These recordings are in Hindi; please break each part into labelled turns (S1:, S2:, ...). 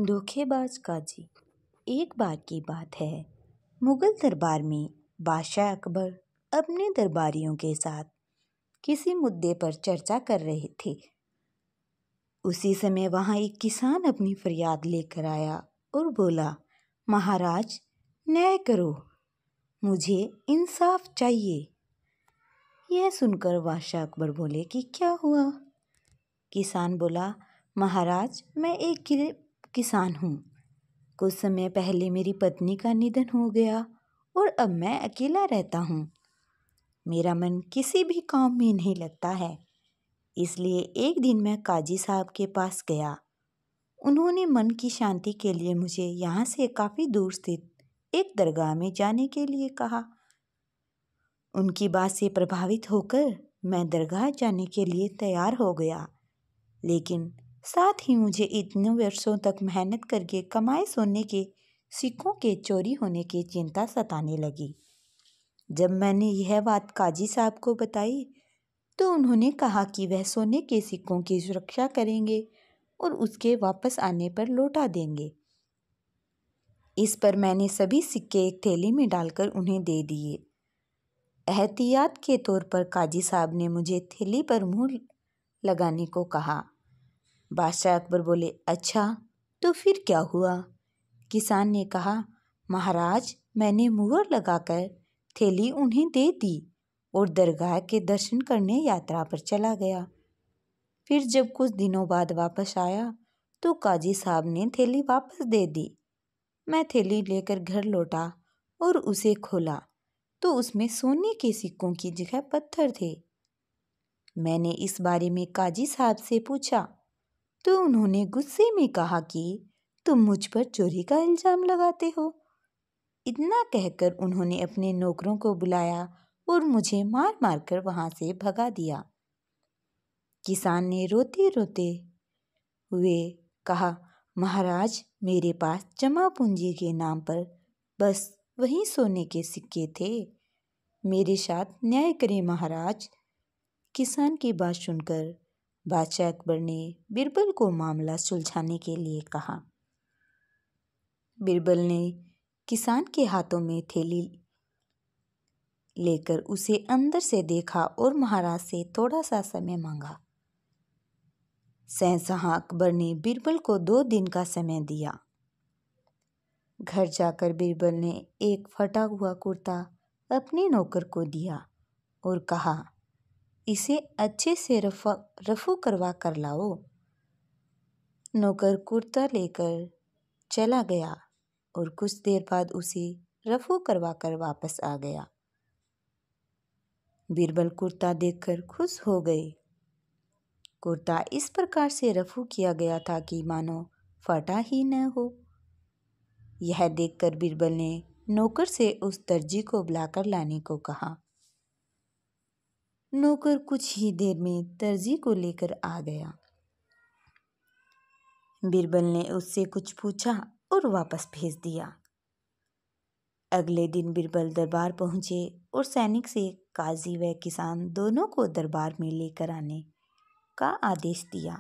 S1: धोखेबाज काजी। एक बार की बात है, मुगल दरबार में बादशाह अकबर अपने दरबारियों के साथ किसी मुद्दे पर चर्चा कर रहे थे। उसी समय वहां एक किसान अपनी फरियाद लेकर आया और बोला, महाराज न्याय करो, मुझे इंसाफ चाहिए। यह सुनकर बादशाह अकबर बोले कि क्या हुआ? किसान बोला, महाराज मैं एक किसान हूँ। कुछ समय पहले मेरी पत्नी का निधन हो गया और अब मैं अकेला रहता हूँ। मेरा मन किसी भी काम में नहीं लगता है, इसलिए एक दिन मैं काजी साहब के पास गया। उन्होंने मन की शांति के लिए मुझे यहाँ से काफ़ी दूर स्थित एक दरगाह में जाने के लिए कहा। उनकी बात से प्रभावित होकर मैं दरगाह जाने के लिए तैयार हो गया, लेकिन साथ ही मुझे इतने वर्षों तक मेहनत करके कमाए सोने के सिक्कों के चोरी होने की चिंता सताने लगी। जब मैंने यह बात काजी साहब को बताई तो उन्होंने कहा कि वह सोने के सिक्कों की सुरक्षा करेंगे और उसके वापस आने पर लौटा देंगे। इस पर मैंने सभी सिक्के एक थैली में डालकर उन्हें दे दिए। एहतियात के तौर पर काजी साहब ने मुझे थैली पर मुहर लगाने को कहा। बादशाह अकबर बोले, अच्छा तो फिर क्या हुआ? किसान ने कहा, महाराज मैंने मुहर लगाकर थैली उन्हें दे दी और दरगाह के दर्शन करने यात्रा पर चला गया। फिर जब कुछ दिनों बाद वापस आया तो काजी साहब ने थैली वापस दे दी। मैं थैली लेकर घर लौटा और उसे खोला तो उसमें सोने के सिक्कों की जगह पत्थर थे। मैंने इस बारे में काजी साहब से पूछा तो उन्होंने गुस्से में कहा कि तुम मुझ पर चोरी का इल्जाम लगाते हो। इतना कहकर उन्होंने अपने नौकरों को बुलाया और मुझे मार मार कर वहां से भगा दिया। किसान ने रोते रोते हुए कहा, महाराज मेरे पास जमा पूंजी के नाम पर बस वही सोने के सिक्के थे। मेरे साथ न्याय करें महाराज। किसान की बात सुनकर बादशाह अकबर ने बीरबल को मामला सुलझाने के लिए कहा। बीरबल ने किसान के हाथों में थैली लेकर उसे अंदर से देखा और महाराज से थोड़ा सा समय मांगा। शहंशाह अकबर ने बीरबल को 2 दिन का समय दिया। घर जाकर बीरबल ने एक फटा हुआ कुर्ता अपने नौकर को दिया और कहा, इसे अच्छे से रफू करवा कर लाओ। नौकर कुर्ता लेकर चला गया और कुछ देर बाद उसे रफू करवा कर वापस आ गया। बीरबल कुर्ता देखकर खुश हो गए। कुर्ता इस प्रकार से रफू किया गया था कि मानो फटा ही न हो। यह देखकर बीरबल ने नौकर से उस दर्जी को बुलाकर लाने को कहा। नौकर कुछ ही देर में दर्जी को लेकर आ गया। बीरबल ने उससे कुछ पूछा और वापस भेज दिया। अगले दिन बीरबल दरबार पहुंचे और सैनिक से काजी व किसान दोनों को दरबार में लेकर आने का आदेश दिया।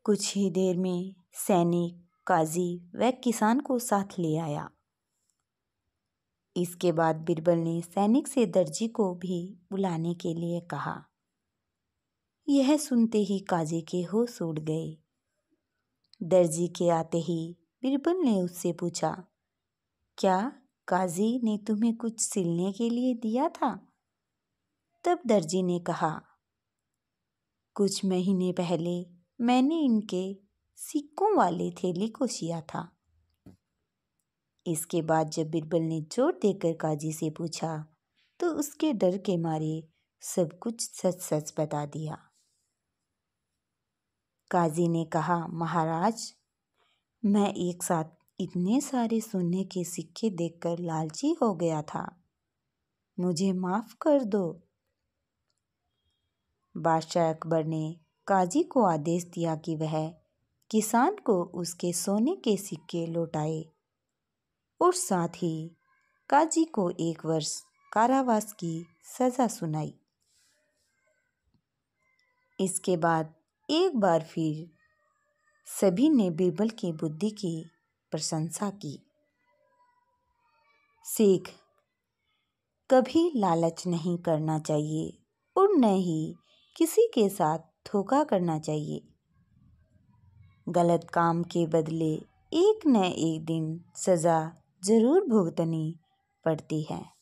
S1: कुछ ही देर में सैनिक काजी व किसान को साथ ले आया। इसके बाद बीरबल ने सैनिक से दर्जी को भी बुलाने के लिए कहा। यह सुनते ही काजी के होश उड़ गए। दर्जी के आते ही बीरबल ने उससे पूछा, क्या काजी ने तुम्हें कुछ सिलने के लिए दिया था? तब दर्जी ने कहा, कुछ महीने पहले मैंने इनके सिक्कों वाले थैली को सिया था। इसके बाद जब बीरबल ने जोर देकर काजी से पूछा तो उसके डर के मारे सब कुछ सच सच बता दिया। काजी ने कहा, महाराज मैं एक साथ इतने सारे सोने के सिक्के देखकर लालची हो गया था, मुझे माफ कर दो। बादशाह अकबर ने काजी को आदेश दिया कि वह किसान को उसके सोने के सिक्के लौटाए और साथ ही काजी को 1 वर्ष कारावास की सजा सुनाई। इसके बाद एक बार फिर सभी ने बीरबल की बुद्धि की प्रशंसा की। सीख: कभी लालच नहीं करना चाहिए और न ही किसी के साथ धोखा करना चाहिए। गलत काम के बदले एक न एक दिन सज़ा ज़रूर भुगतनी पड़ती है।